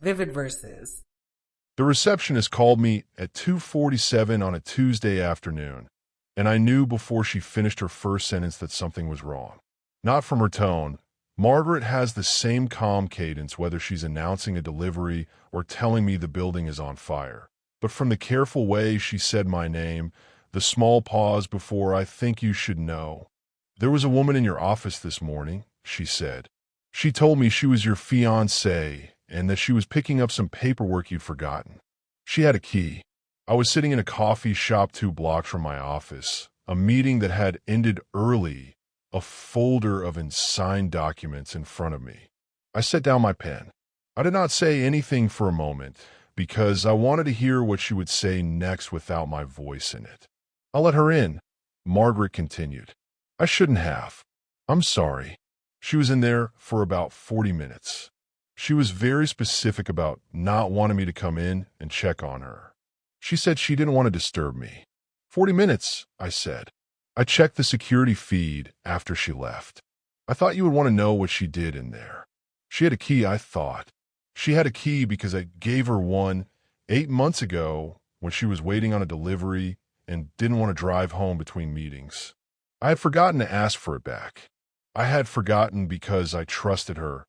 Vivid verses. The receptionist called me at 2:47 on a Tuesday afternoon, and I knew before she finished her first sentence that something was wrong. Not from her tone. Margaret has the same calm cadence whether she's announcing a delivery or telling me the building is on fire. But from the careful way she said my name, the small pause before "I think you should know." "There was a woman in your office this morning," she said. "She told me she was your fiancée and that she was picking up some paperwork you'd forgotten. She had a key." I was sitting in a coffee shop 2 blocks from my office, a meeting that had ended early, a folder of unsigned documents in front of me. I set down my pen. I did not say anything for a moment because I wanted to hear what she would say next without my voice in it. "I'll let her in," Margaret continued. "I shouldn't have. I'm sorry." She was in there for about 40 minutes. She was very specific about not wanting me to come in and check on her. She said she didn't want to disturb me. 40 minutes, I said. I checked the security feed after she left. "I thought you would want to know what she did in there." She had a key, I thought. She had a key because I gave her one 8 months ago when she was waiting on a delivery and didn't want to drive home between meetings. I had forgotten to ask for it back. I had forgotten because I trusted her,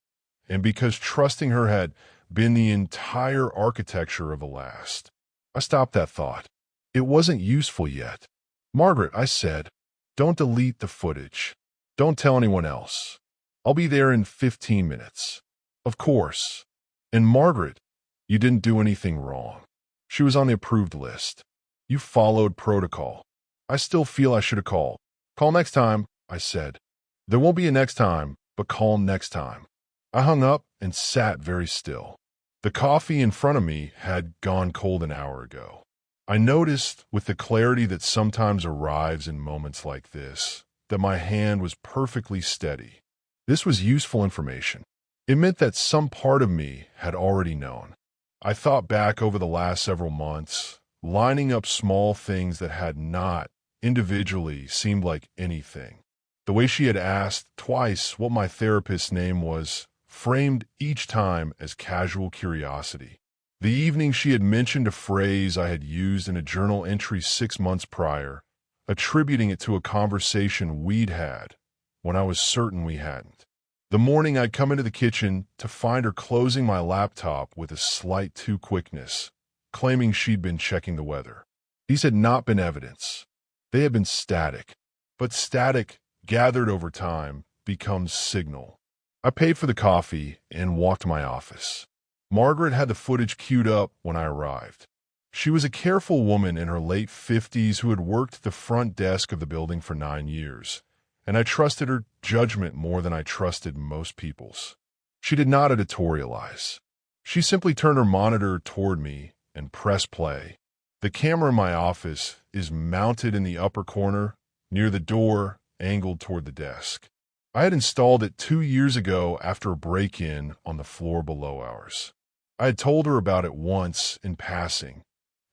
and because trusting her had been the entire architecture of the last. I stopped that thought. It wasn't useful yet. "Margaret," I said, "don't delete the footage. Don't tell anyone else. I'll be there in 15 minutes. "Of course." "And Margaret, you didn't do anything wrong." She was on the approved list. "You followed protocol." "I still feel I should have called." "Call next time," I said. "There won't be a next time, but call next time." I hung up and sat very still. The coffee in front of me had gone cold an hour ago. I noticed, with the clarity that sometimes arrives in moments like this, that my hand was perfectly steady. This was useful information. It meant that some part of me had already known. I thought back over the last several months, lining up small things that had not, individually, seemed like anything. The way she had asked twice what my therapist's name was, framed each time as casual curiosity. The evening she had mentioned a phrase I had used in a journal entry 6 months prior, attributing it to a conversation we'd had when I was certain we hadn't. The morning I'd come into the kitchen to find her closing my laptop with a slight too quickness, claiming she'd been checking the weather. These had not been evidence. They had been static. But static, gathered over time, becomes signal. I paid for the coffee and walked to my office. Margaret had the footage queued up when I arrived. She was a careful woman in her late 50s who had worked the front desk of the building for 9 years, and I trusted her judgment more than I trusted most people's. She did not editorialize. She simply turned her monitor toward me and pressed play. The camera in my office is mounted in the upper corner, near the door, angled toward the desk. I had installed it 2 years ago after a break-in on the floor below ours. I had told her about it once in passing,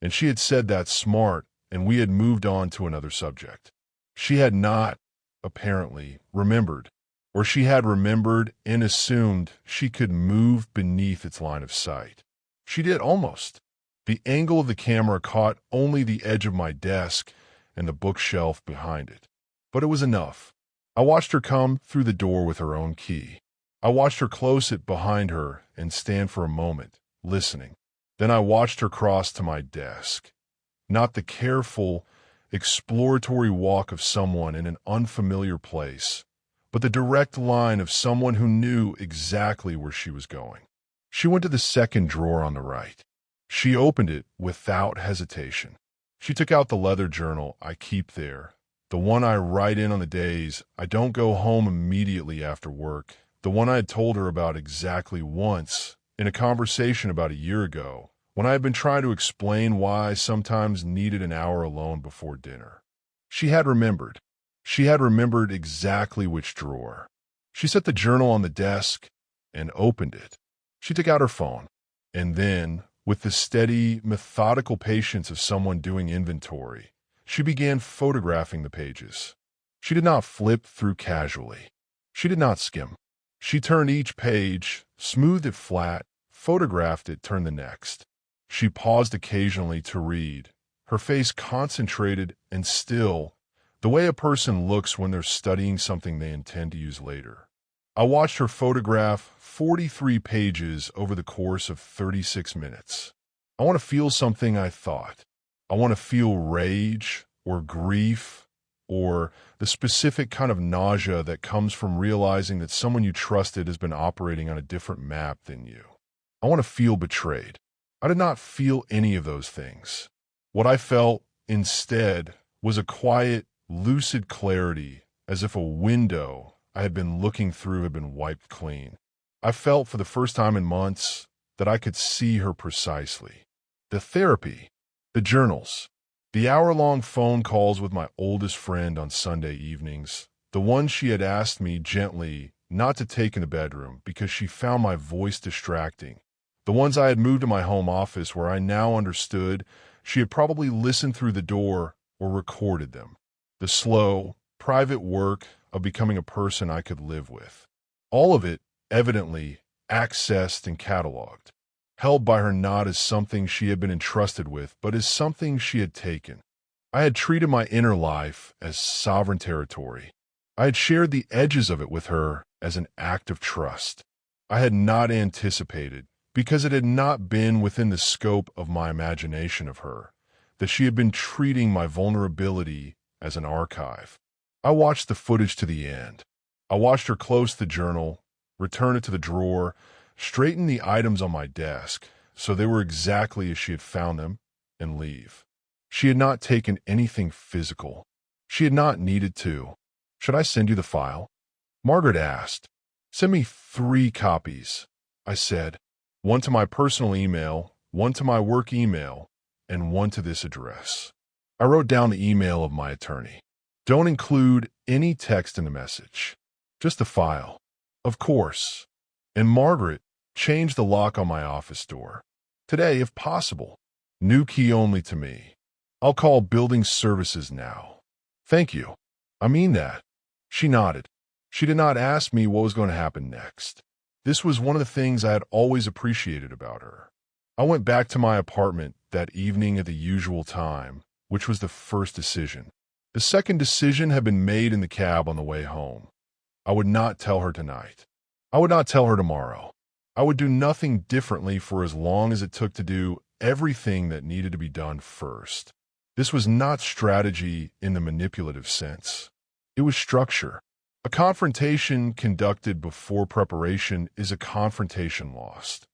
and she had said that's smart, and we had moved on to another subject. She had not, apparently, remembered, or she had remembered and assumed she could move beneath its line of sight. She did almost. The angle of the camera caught only the edge of my desk and the bookshelf behind it. But it was enough. I watched her come through the door with her own key. I watched her close it behind her and stand for a moment, listening. Then I watched her cross to my desk. Not the careful, exploratory walk of someone in an unfamiliar place, but the direct line of someone who knew exactly where she was going. She went to the second drawer on the right. She opened it without hesitation. She took out the leather journal I keep there, the one I write in on the days I don't go home immediately after work, the one I had told her about exactly once in a conversation about a year ago, when I had been trying to explain why I sometimes needed an hour alone before dinner. She had remembered. She had remembered exactly which drawer. She set the journal on the desk and opened it. She took out her phone, and then, with the steady, methodical patience of someone doing inventory, she began photographing the pages. She did not flip through casually. She did not skim. She turned each page, smoothed it flat, photographed it, turned the next. She paused occasionally to read, her face concentrated and still, the way a person looks when they're studying something they intend to use later. I watched her photograph 43 pages over the course of 36 minutes. I want to feel something, I thought. I want to feel rage or grief or the specific kind of nausea that comes from realizing that someone you trusted has been operating on a different map than you. I want to feel betrayed. I did not feel any of those things. What I felt instead was a quiet, lucid clarity, as if a window I had been looking through had been wiped clean. I felt for the first time in months that I could see her precisely. The therapy, the journals, the hour-long phone calls with my oldest friend on Sunday evenings, the ones she had asked me gently not to take in the bedroom because she found my voice distracting, the ones I had moved to my home office where I now understood she had probably listened through the door or recorded them. The slow, private work of becoming a person I could live with. All of it, evidently, accessed and cataloged, held by her not as something she had been entrusted with, but as something she had taken. I had treated my inner life as sovereign territory. I had shared the edges of it with her as an act of trust. I had not anticipated, because it had not been within the scope of my imagination of her, that she had been treating my vulnerability as an archive. I watched the footage to the end. I watched her close the journal, return it to the drawer, straighten the items on my desk so they were exactly as she had found them, and leave. She had not taken anything physical. She had not needed to. Should I send you the file? Margaret asked. Send me 3 copies, I said. 1 to my personal email, 1 to my work email, and 1 to this address. I wrote down the email of my attorney. Don't include any text in the message. Just the file. Of course. And Margaret, change the lock on my office door. Today, if possible. New key only to me. I'll call building services now. Thank you. I mean that. She nodded. She did not ask me what was going to happen next. This was one of the things I had always appreciated about her. I went back to my apartment that evening at the usual time, which was the first decision. The second decision had been made in the cab on the way home. I would not tell her tonight. I would not tell her tomorrow. I would do nothing differently for as long as it took to do everything that needed to be done first. This was not strategy in the manipulative sense. It was structure. A confrontation conducted before preparation is a confrontation lost.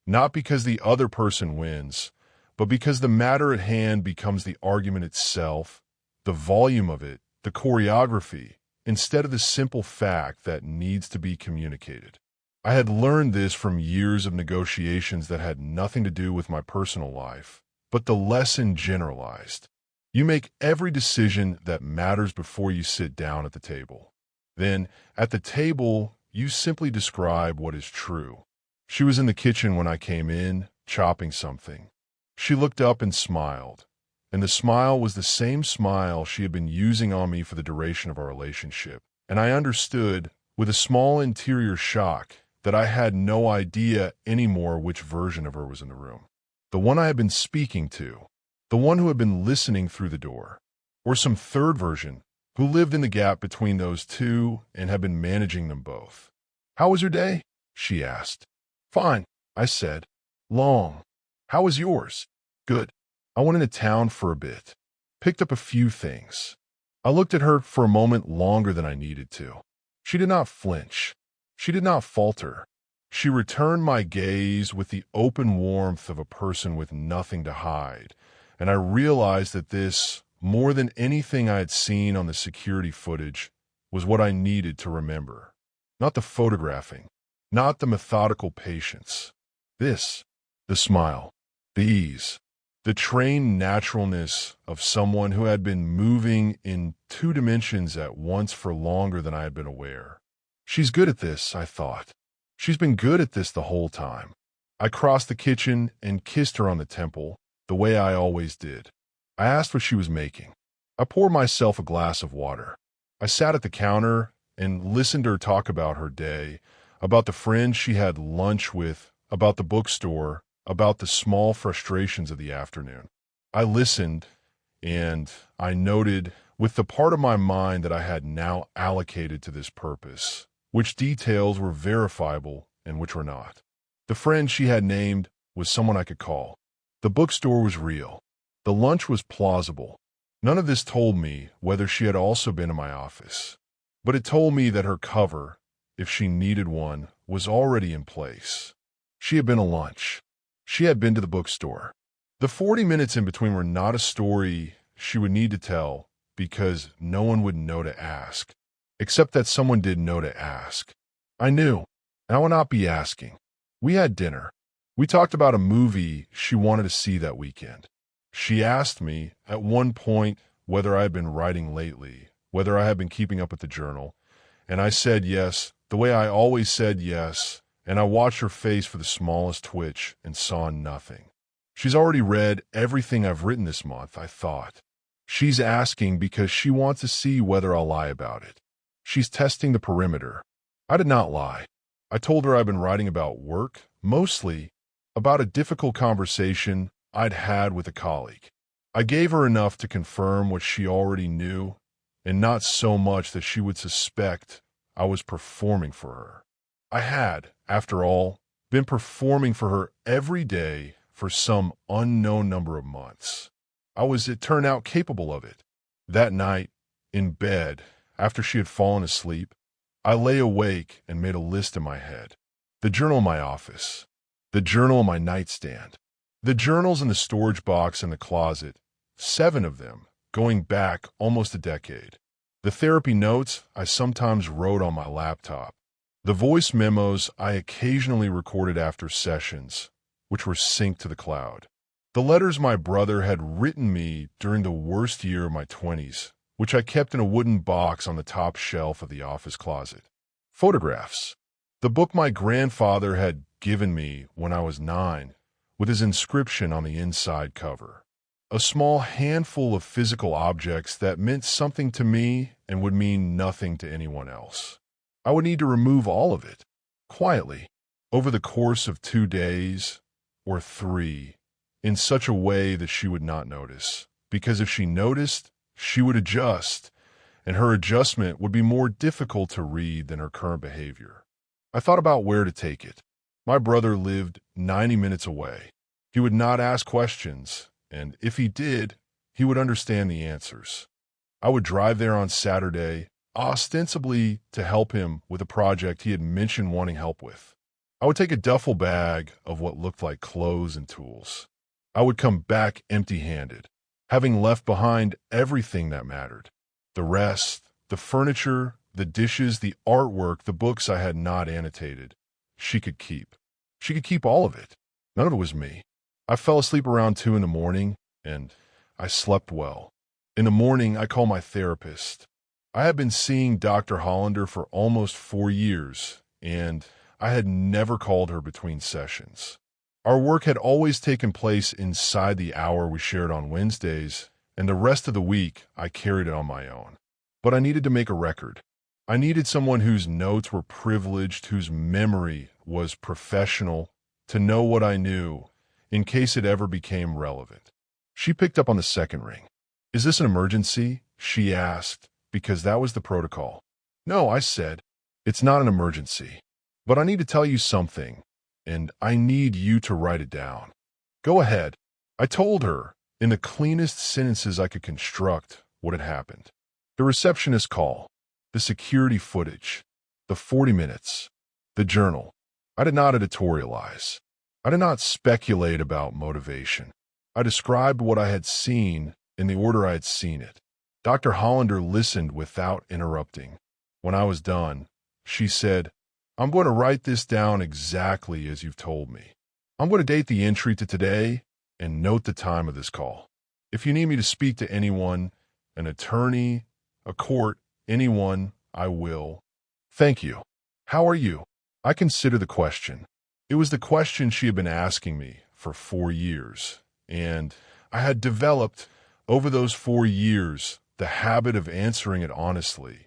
Not because the other person wins, but because the matter at hand becomes the argument itself, the volume of it, the choreography, instead of the simple fact that needs to be communicated. I had learned this from years of negotiations that had nothing to do with my personal life, but the lesson generalized. You make every decision that matters before you sit down at the table. Then, at the table, you simply describe what is true. She was in the kitchen when I came in, chopping something. She looked up and smiled, and the smile was the same smile she had been using on me for the duration of our relationship. And I understood, with a small interior shock, that I had no idea anymore which version of her was in the room. The one I had been speaking to, the one who had been listening through the door, or some third version who lived in the gap between those two and had been managing them both. How was your day? She asked. Fine, I said. Long. How was yours? Good. I went into town for a bit. Picked up a few things. I looked at her for a moment longer than I needed to. She did not flinch. She did not falter. She returned my gaze with the open warmth of a person with nothing to hide, and I realized that this, more than anything I had seen on the security footage, was what I needed to remember. Not the photographing, not the methodical patience. This, the smile, the ease, the trained naturalness of someone who had been moving in 2 dimensions at once for longer than I had been aware. She's good at this, I thought. She's been good at this the whole time. I crossed the kitchen and kissed her on the temple, the way I always did. I asked what she was making. I poured myself a glass of water. I sat at the counter and listened to her talk about her day, about the friend she had lunch with about the bookstore, about the small frustrations of the afternoon. I listened, and I noted, with the part of my mind that I had now allocated to this purpose, which details were verifiable and which were not. The friend she had named was someone I could call. The bookstore was real. The lunch was plausible. None of this told me whether she had also been in my office, but it told me that her cover, if she needed one, was already in place. She had been to lunch. She had been to the bookstore. The 40 minutes in between were not a story she would need to tell because no one would know to ask, except that someone did know to ask. I knew, and I would not be asking. We had dinner. We talked about a movie she wanted to see that weekend. She asked me at one point whether I had been writing lately, whether I had been keeping up with the journal, and I said yes, the way I always said yes, and I watched her face for the smallest twitch and saw nothing. She's already read everything I've written this month, I thought. She's asking because she wants to see whether I'll lie about it. She's testing the perimeter. I did not lie. I told her I've been writing about work, mostly about a difficult conversation I'd had with a colleague. I gave her enough to confirm what she already knew, and not so much that she would suspect I was performing for her. I had, after all, been performing for her every day for some unknown number of months. I was, it turned out, capable of it. That night, in bed, after she had fallen asleep, I lay awake and made a list in my head. The journal in my office. The journal in my nightstand. The journals in the storage box in the closet, 7 of them, going back almost a decade. The therapy notes I sometimes wrote on my laptop. The voice memos I occasionally recorded after sessions, which were synced to the cloud. The letters my brother had written me during the worst year of my 20s, which I kept in a wooden box on the top shelf of the office closet. Photographs. The book my grandfather had given me when I was 9, with his inscription on the inside cover. A small handful of physical objects that meant something to me and would mean nothing to anyone else. I would need to remove all of it, quietly, over the course of 2 days or 3, in such a way that she would not notice. Because if she noticed, she would adjust, and her adjustment would be more difficult to read than her current behavior. I thought about where to take it. My brother lived 90 minutes away. He would not ask questions, and if he did, he would understand the answers. I would drive there on Saturday, ostensibly to help him with a project he had mentioned wanting help with. I would take a duffel bag of what looked like clothes and tools. I would come back empty-handed, having left behind everything that mattered. The rest, the furniture, the dishes, the artwork, the books I had not annotated, she could keep. She could keep all of it. None of it was me. I fell asleep around 2 in the morning, and I slept well. In the morning, I called my therapist. I had been seeing Dr. Hollander for almost 4 years, and I had never called her between sessions. Our work had always taken place inside the hour we shared on Wednesdays, and the rest of the week I carried it on my own. But I needed to make a record. I needed someone whose notes were privileged, whose memory was professional, to know what I knew, in case it ever became relevant. She picked up on the second ring. "Is this an emergency?" she asked, because that was the protocol. "No," I said. "It's not an emergency. But I need to tell you something, and I need you to write it down." "Go ahead." I told her, in the cleanest sentences I could construct, what had happened. The receptionist call, the security footage, the 40 minutes, the journal. I did not editorialize. I did not speculate about motivation. I described what I had seen in the order I had seen it. Dr. Hollander listened without interrupting. When I was done, she said, "I'm going to write this down exactly as you've told me. I'm going to date the entry to today and note the time of this call. If you need me to speak to anyone, an attorney, a court, anyone, I will. Thank you. How are you?" I consider the question. It was the question she had been asking me for 4 years, and I had developed, over those 4 years, the habit of answering it honestly,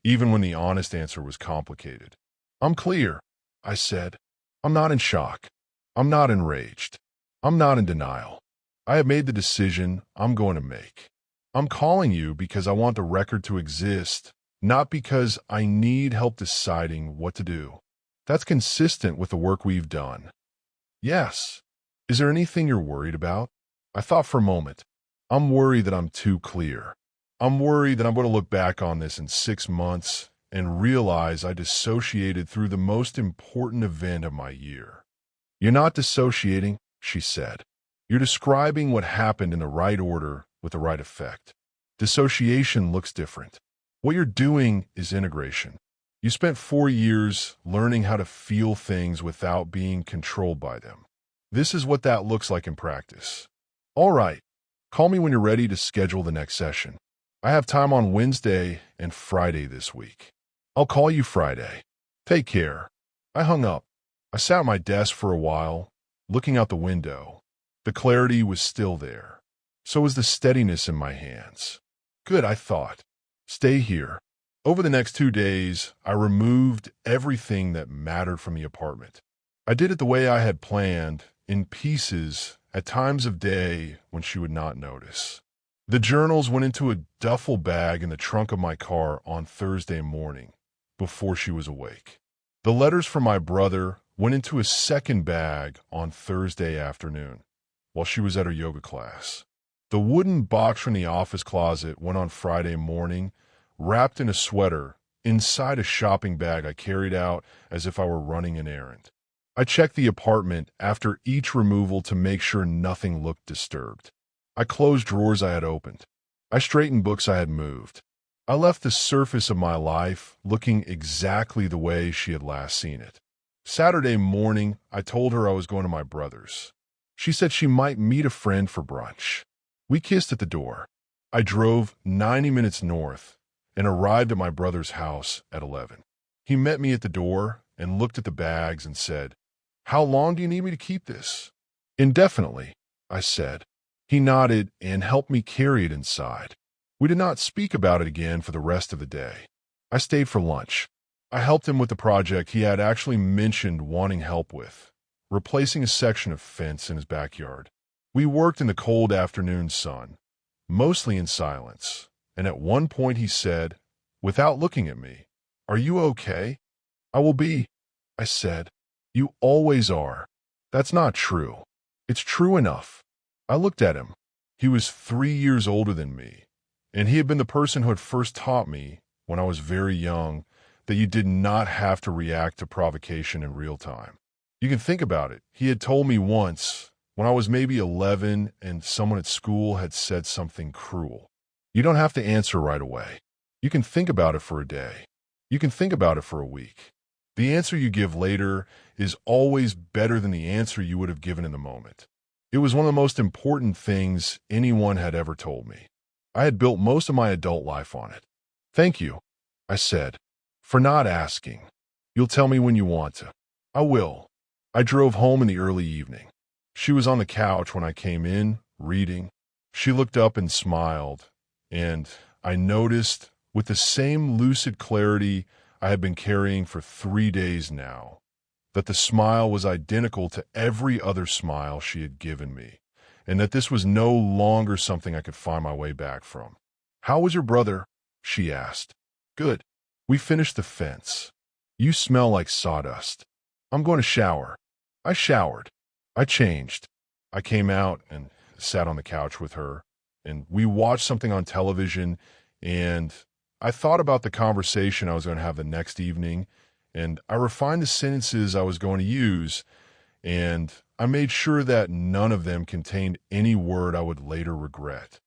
even when the honest answer was complicated. "I'm clear," I said. "I'm not in shock." I'm not enraged. I'm not in denial. I have made the decision I'm going to make. I'm calling you because I want the record to exist, not because I need help deciding what to do. That's consistent with the work we've done. Yes. Is there anything you're worried about? I thought for a moment. I'm worried that I'm too clear. I'm worried that I'm going to look back on this in 6 months and realize I dissociated through the most important event of my year. You're not dissociating, she said. You're describing what happened in the right order with the right effect. Dissociation looks different. What you're doing is integration. You spent 4 years learning how to feel things without being controlled by them. This is what that looks like in practice. All right, call me when you're ready to schedule the next session. I have time on Wednesday and Friday this week. I'll call you Friday. Take care. I hung up. I sat at my desk for a while, looking out the window. The clarity was still there. So was the steadiness in my hands. Good, I thought. Stay here. Over the next 2 days, I removed everything that mattered from the apartment. I did it the way I had planned, in pieces, at times of day when she would not notice. The journals went into a duffel bag in the trunk of my car on Thursday morning, before she was awake. The letters from my brother went into a second bag on Thursday afternoon, while she was at her yoga class. The wooden box from the office closet went on Friday morning, wrapped in a sweater, inside a shopping bag I carried out as if I were running an errand. I checked the apartment after each removal to make sure nothing looked disturbed. I closed drawers I had opened. I straightened books I had moved. I left the surface of my life looking exactly the way she had last seen it. Saturday morning, I told her I was going to my brother's. She said she might meet a friend for brunch. We kissed at the door. I drove 90 minutes north and arrived at my brother's house at 11. He met me at the door and looked at the bags and said, "How long do you need me to keep this?" "Indefinitely," I said. He nodded and helped me carry it inside. We did not speak about it again for the rest of the day. I stayed for lunch. I helped him with the project he had actually mentioned wanting help with, replacing a section of fence in his backyard. We worked in the cold afternoon sun, mostly in silence, and at one point he said, without looking at me, "Are you okay?" "I will be," I said. "You always are." "That's not true." "It's true enough." I looked at him. He was 3 years older than me, and he had been the person who had first taught me, when I was very young, that you did not have to react to provocation in real time. You can think about it. He had told me once, when I was maybe 11 and someone at school had said something cruel. You don't have to answer right away. You can think about it for a day. You can think about it for a week. The answer you give later is always better than the answer you would have given in the moment. It was one of the most important things anyone had ever told me. I had built most of my adult life on it. "Thank you," I said, "for not asking. You'll tell me when you want to." "I will." I drove home in the early evening. She was on the couch when I came in, reading. She looked up and smiled, and I noticed, with the same lucid clarity I had been carrying for 3 days now, that the smile was identical to every other smile she had given me, and that this was no longer something I could find my way back from. "How was your brother?" she asked. "Good. We finished the fence. You smell like sawdust. I'm going to shower." I showered. I changed. I came out and sat on the couch with her, and we watched something on television, and I thought about the conversation I was going to have the next evening, and I refined the sentences I was going to use, and I made sure that none of them contained any word I would later regret.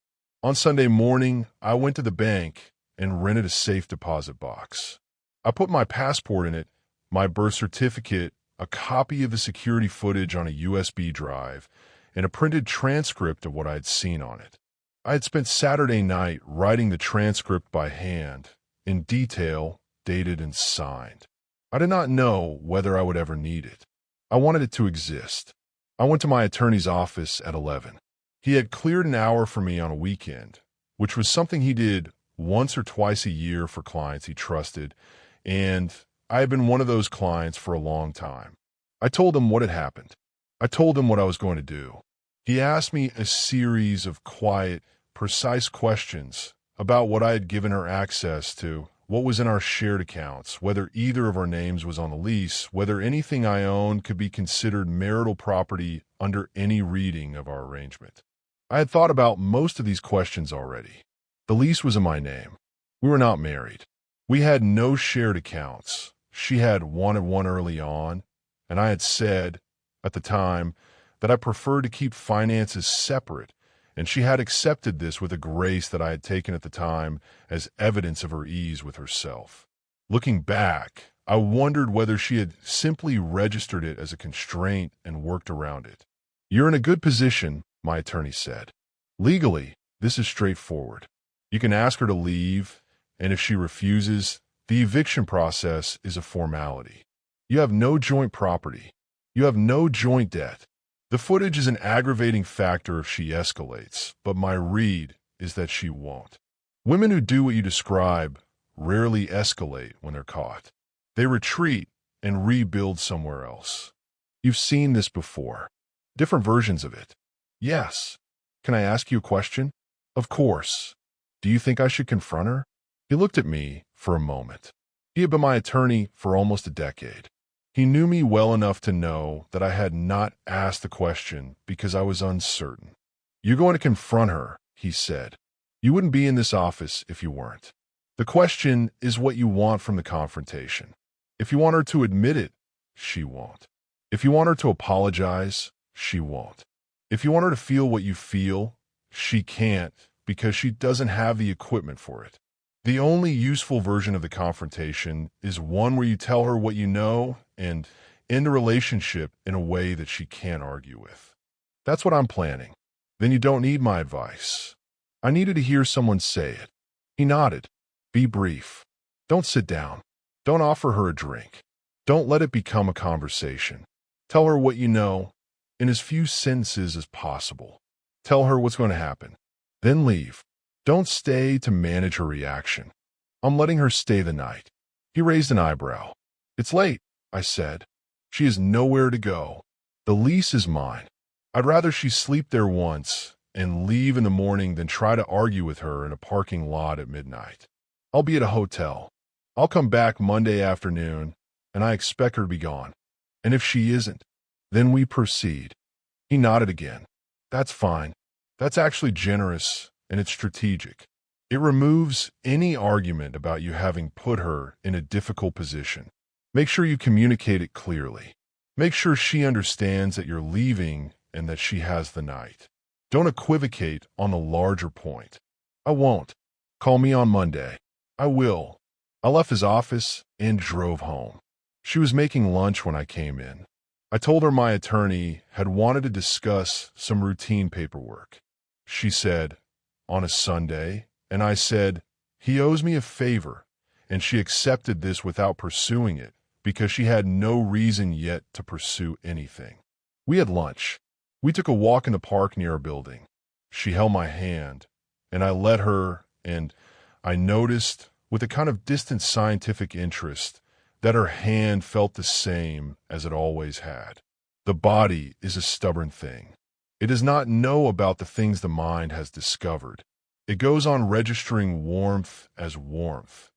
On Sunday morning, I went to the bank and rented a safe deposit box. I put my passport in it, my birth certificate, a copy of the security footage on a USB drive, and a printed transcript of what I had seen on it. I had spent Saturday night writing the transcript by hand, in detail, dated and signed. I did not know whether I would ever need it. I wanted it to exist. I went to my attorney's office at 11. He had cleared an hour for me on a weekend, which was something he did once or twice a year for clients he trusted, and I had been one of those clients for a long time. I told him what had happened. I told him what I was going to do. He asked me a series of quiet, precise questions about what I had given her access to, what was in our shared accounts, whether either of our names was on the lease, whether anything I owned could be considered marital property under any reading of our arrangement. I had thought about most of these questions already. The lease was in my name. We were not married. We had no shared accounts. She had wanted one early on, and I had said, at the time, that I preferred to keep finances separate, and she had accepted this with a grace that I had taken at the time as evidence of her ease with herself. Looking back, I wondered whether she had simply registered it as a constraint and worked around it. "You're in a good position," my attorney said. "Legally, this is straightforward. You can ask her to leave, and if she refuses, the eviction process is a formality. You have no joint property. You have no joint debt. The footage is an aggravating factor if she escalates, but my read is that she won't. Women who do what you describe rarely escalate when they're caught. They retreat and rebuild somewhere else. You've seen this before. Different versions of it." "Yes. Can I ask you a question?" "Of course. Do you think I should confront her?" He looked at me for a moment. He had been my attorney for almost a decade. He knew me well enough to know that I had not asked the question because I was uncertain. "You're going to confront her," he said. "You wouldn't be in this office if you weren't. The question is what you want from the confrontation. If you want her to admit it, she won't. If you want her to apologize, she won't. If you want her to feel what you feel, she can't because she doesn't have the equipment for it. The only useful version of the confrontation is one where you tell her what you know and end the relationship in a way that she can't argue with. That's what I'm planning. Then you don't need my advice." I needed to hear someone say it. He nodded. "Be brief. Don't sit down. Don't offer her a drink. Don't let it become a conversation. Tell her what you know in as few sentences as possible. Tell her what's going to happen. Then leave. Don't stay to manage her reaction. I'm letting her stay the night." He raised an eyebrow. "It's late," I said. "She has nowhere to go. The lease is mine. I'd rather she sleep there once and leave in the morning than try to argue with her in a parking lot at midnight. I'll be at a hotel. I'll come back Monday afternoon, and I expect her to be gone. And if she isn't, then we proceed." He nodded again. "That's fine. That's actually generous, and it's strategic. It removes any argument about you having put her in a difficult position. Make sure you communicate it clearly. Make sure she understands that you're leaving and that she has the night. Don't equivocate on the larger point." "I won't. Call me on Monday." "I will." I left his office and drove home. She was making lunch when I came in. I told her my attorney had wanted to discuss some routine paperwork. She said, "On a Sunday?" And I said, "He owes me a favor," and she accepted this without pursuing it because she had no reason yet to pursue anything. We had lunch. We took a walk in the park near our building. She held my hand, and I let her, and I noticed, with a kind of distant scientific interest, that her hand felt the same as it always had. The body is a stubborn thing. It does not know about the things the mind has discovered. It goes on registering warmth as warmth,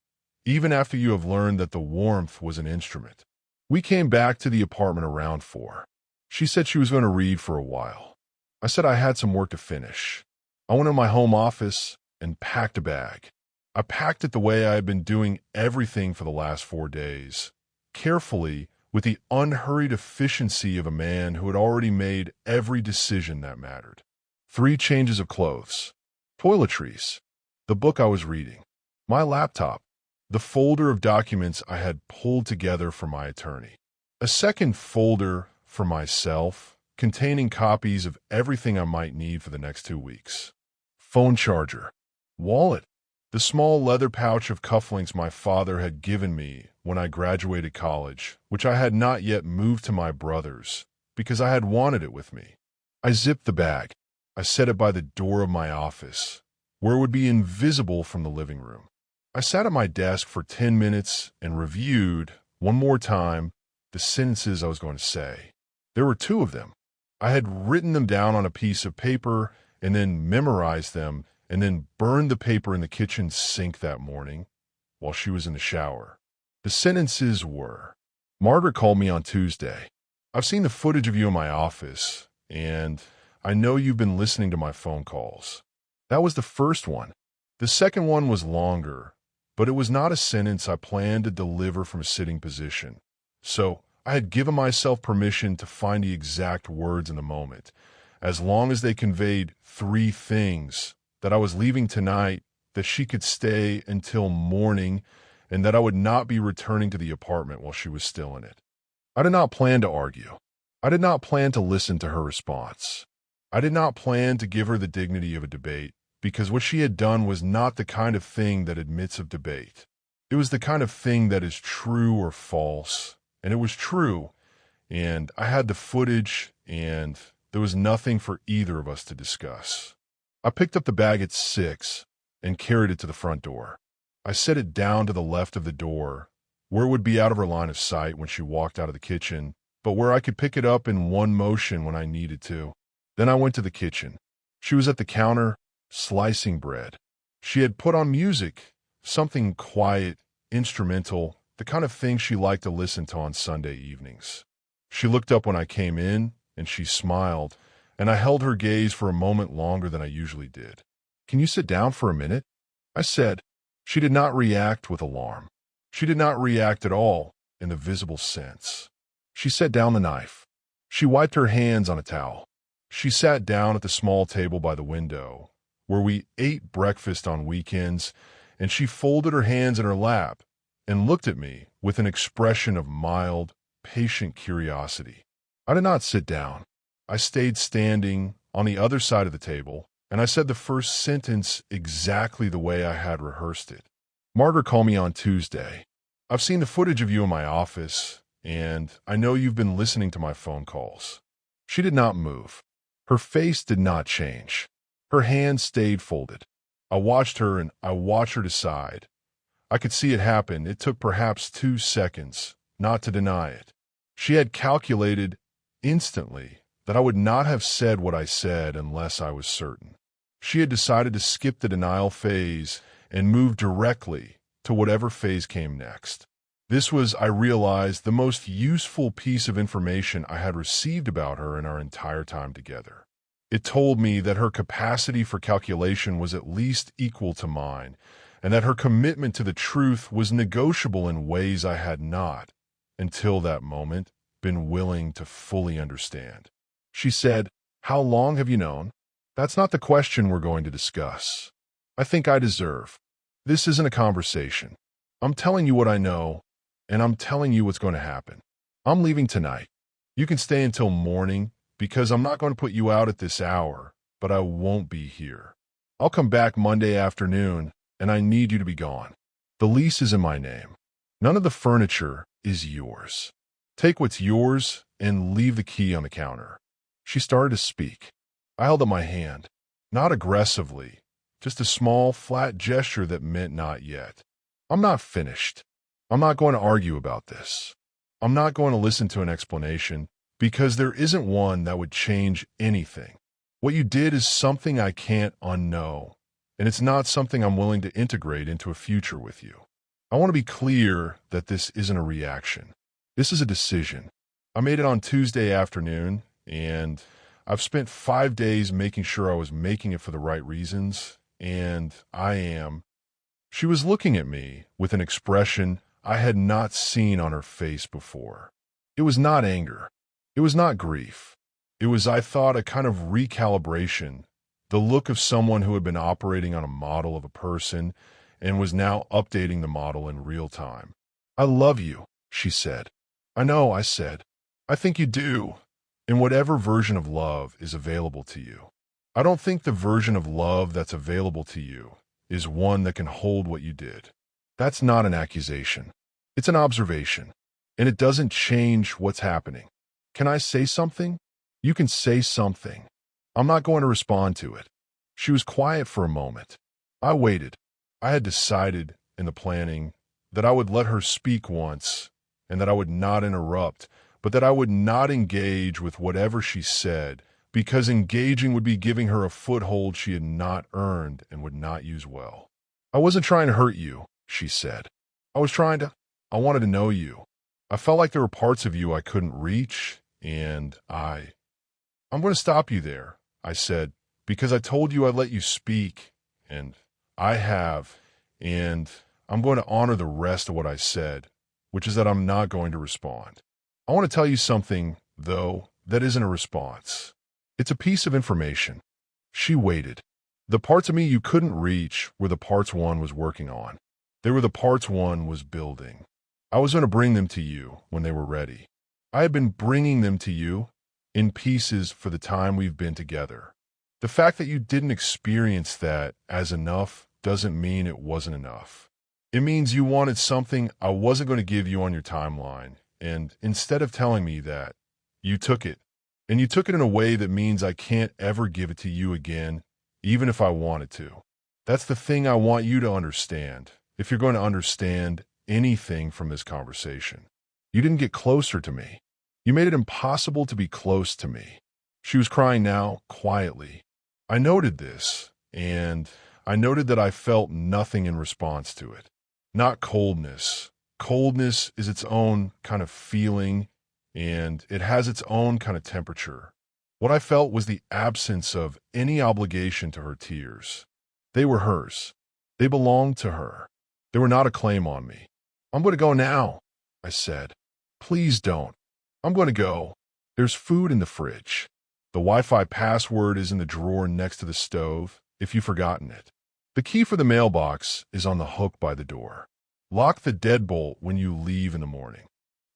even after you have learned that the warmth was an instrument. We came back to the apartment around 4. She said she was going to read for a while. I said I had some work to finish. I went to my home office and packed a bag. I packed it the way I had been doing everything for the last 4 days, carefully, with the unhurried efficiency of a man who had already made every decision that mattered. 3 changes of clothes, toiletries, the book I was reading, my laptop, the folder of documents I had pulled together for my attorney, a second folder for myself containing copies of everything I might need for the next 2 weeks, phone charger, wallet, the small leather pouch of cufflinks my father had given me when I graduated college, which I had not yet moved to my brother's because I had wanted it with me. I zipped the bag. I set it by the door of my office, where it would be invisible from the living room. I sat at my desk for 10 minutes and reviewed, one more time, the sentences I was going to say. There were 2 of them. I had written them down on a piece of paper and then memorized them and then burned the paper in the kitchen sink that morning while she was in the shower. The sentences were, Margaret called me on Tuesday. I've seen the footage of you in my office, and I know you've been listening to my phone calls. That was the first one. The second one was longer, but it was not a sentence I planned to deliver from a sitting position. So I had given myself permission to find the exact words in the moment, as long as they conveyed three things: that I was leaving tonight, that she could stay until morning, and that I would not be returning to the apartment while she was still in it. I did not plan to argue. I did not plan to listen to her response. I did not plan to give her the dignity of a debate, because what she had done was not the kind of thing that admits of debate. It was the kind of thing that is true or false, and it was true, and I had the footage, and there was nothing for either of us to discuss. I picked up the bag at 6 and carried it to the front door. I set it down to the left of the door, where it would be out of her line of sight when she walked out of the kitchen, but where I could pick it up in one motion when I needed to. Then I went to the kitchen. She was at the counter, slicing bread. She had put on music, something quiet, instrumental, the kind of thing she liked to listen to on Sunday evenings. She looked up when I came in, and she smiled, and I held her gaze for a moment longer than I usually did. "Can you sit down for a minute?" I said. She did not react with alarm. She did not react at all in the visible sense. She set down the knife. She wiped her hands on a towel. She sat down at the small table by the window, where we ate breakfast on weekends, and she folded her hands in her lap and looked at me with an expression of mild, patient curiosity. I did not sit down. I stayed standing on the other side of the table, and I said the first sentence exactly the way I had rehearsed it. "Margaret called me on Tuesday. I've seen the footage of you in my office, and I know you've been listening to my phone calls." She did not move. Her face did not change. Her hands stayed folded. I watched her, and I watched her decide. I could see it happen. It took perhaps 2 seconds, not to deny it. She had calculated instantly that I would not have said what I said unless I was certain. She had decided to skip the denial phase and move directly to whatever phase came next. This was, I realized, the most useful piece of information I had received about her in our entire time together. It told me that her capacity for calculation was at least equal to mine, and that her commitment to the truth was negotiable in ways I had not, until that moment, been willing to fully understand. She said, "How long have you known?" "That's not the question we're going to discuss. I think I deserve. This isn't a conversation. I'm telling you what I know, and I'm telling you what's going to happen. I'm leaving tonight. You can stay until morning, because I'm not going to put you out at this hour, but I won't be here. I'll come back Monday afternoon, and I need you to be gone. The lease is in my name. None of the furniture is yours. Take what's yours and leave the key on the counter." She started to speak. I held up my hand, not aggressively, just a small, flat gesture that meant not yet. "I'm not finished. I'm not going to argue about this. I'm not going to listen to an explanation, because there isn't one that would change anything. What you did is something I can't unknow, and it's not something I'm willing to integrate into a future with you. I want to be clear that this isn't a reaction. This is a decision. I made it on Tuesday afternoon, and I've spent 5 days making sure I was making it for the right reasons, and I am." She was looking at me with an expression I had not seen on her face before. It was not anger. It was not grief. It was, I thought, a kind of recalibration, the look of someone who had been operating on a model of a person and was now updating the model in real time. "I love you," she said. "I know," I said. "I think you do, in whatever version of love is available to you. I don't think the version of love that's available to you is one that can hold what you did. That's not an accusation. It's an observation, and it doesn't change what's happening. Can I say something?" "You can say something. I'm not going to respond to it." She was quiet for a moment. I waited. I had decided in the planning that I would let her speak once and that I would not interrupt, but that I would not engage with whatever she said, because engaging would be giving her a foothold she had not earned and would not use well. I wasn't trying to hurt you, she said. I wanted to know you. I felt like there were parts of you I couldn't reach, and I'm going to stop you there, I said, because I told you I'd let you speak, and I have, and I'm going to honor the rest of what I said, which is that I'm not going to respond. I want to tell you something, though, that isn't a response. It's a piece of information. She waited. The parts of me you couldn't reach were the parts one was working on. They were the parts one was building. I was going to bring them to you when they were ready. I had been bringing them to you in pieces for the time we've been together. The fact that you didn't experience that as enough doesn't mean it wasn't enough. It means you wanted something I wasn't going to give you on your timeline, and instead of telling me that, you took it. And you took it in a way that means I can't ever give it to you again, even if I wanted to. That's the thing I want you to understand, if you're going to understand anything from this conversation. You didn't get closer to me. You made it impossible to be close to me. She was crying now, quietly. I noted this, and I noted that I felt nothing in response to it. Not coldness. Coldness is its own kind of feeling, and it has its own kind of temperature. What I felt was the absence of any obligation to her tears. They were hers. They belonged to her. They were not a claim on me. I'm going to go now, I said. Please don't. I'm going to go. There's food in the fridge. The Wi-Fi password is in the drawer next to the stove, if you've forgotten it. The key for the mailbox is on the hook by the door. Lock the deadbolt when you leave in the morning.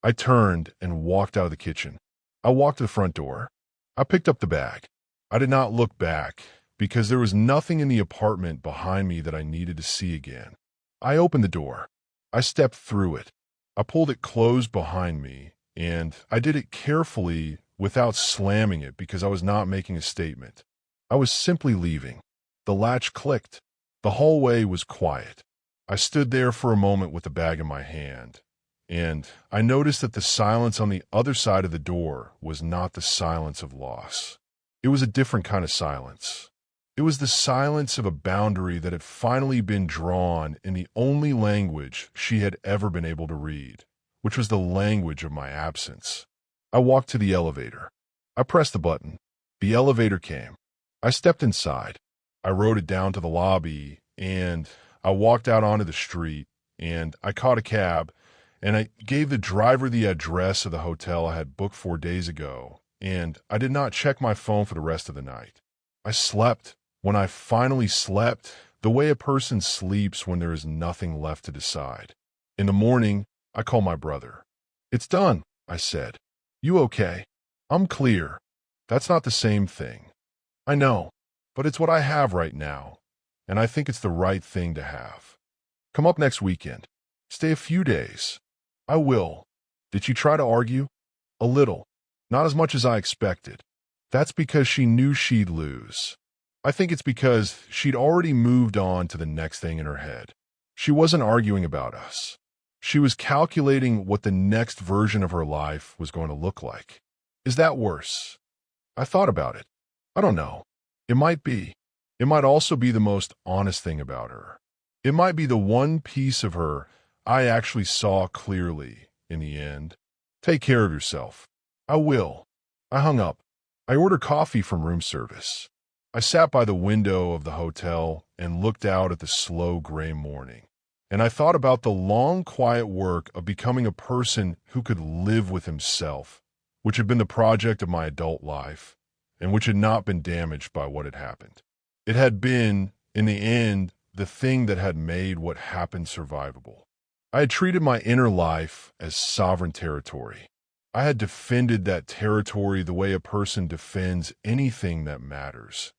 I turned and walked out of the kitchen. I walked to the front door. I picked up the bag. I did not look back because there was nothing in the apartment behind me that I needed to see again. I opened the door. I stepped through it. I pulled it closed behind me, and I did it carefully without slamming it because I was not making a statement. I was simply leaving. The latch clicked. The hallway was quiet. I stood there for a moment with the bag in my hand, and I noticed that the silence on the other side of the door was not the silence of loss. It was a different kind of silence. It was the silence of a boundary that had finally been drawn in the only language she had ever been able to read, which was the language of my absence. I walked to the elevator. I pressed the button. The elevator came. I stepped inside. I rode it down to the lobby, and I walked out onto the street, and I caught a cab, and I gave the driver the address of the hotel I had booked 4 days ago, and I did not check my phone for the rest of the night. I slept. When I finally slept, the way a person sleeps when there is nothing left to decide. In the morning, I called my brother. "It's done," I said. "You okay?" "I'm clear." "That's not the same thing." "I know, but it's what I have right now, and I think it's the right thing to have." "Come up next weekend. Stay a few days." "I will." "Did she try to argue?" "A little. Not as much as I expected." "That's because she knew she'd lose." "I think it's because she'd already moved on to the next thing in her head. She wasn't arguing about us. She was calculating what the next version of her life was going to look like." "Is that worse?" I thought about it. I don't know. It might be. It might also be the most honest thing about her. It might be the one piece of her I actually saw clearly in the end. "Take care of yourself." "I will." I hung up. I ordered coffee from room service. I sat by the window of the hotel and looked out at the slow gray morning. And I thought about the long, quiet work of becoming a person who could live with himself, which had been the project of my adult life, and which had not been damaged by what had happened. It had been, in the end, the thing that had made what happened survivable. I had treated my inner life as sovereign territory. I had defended that territory the way a person defends anything that matters.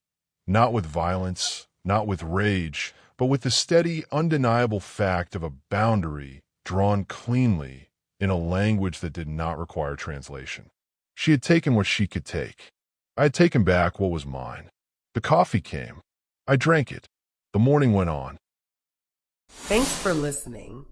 Not with violence, not with rage, but with the steady, undeniable fact of a boundary drawn cleanly in a language that did not require translation. She had taken what she could take. I had taken back what was mine. The coffee came. I drank it. The morning went on. Thanks for listening.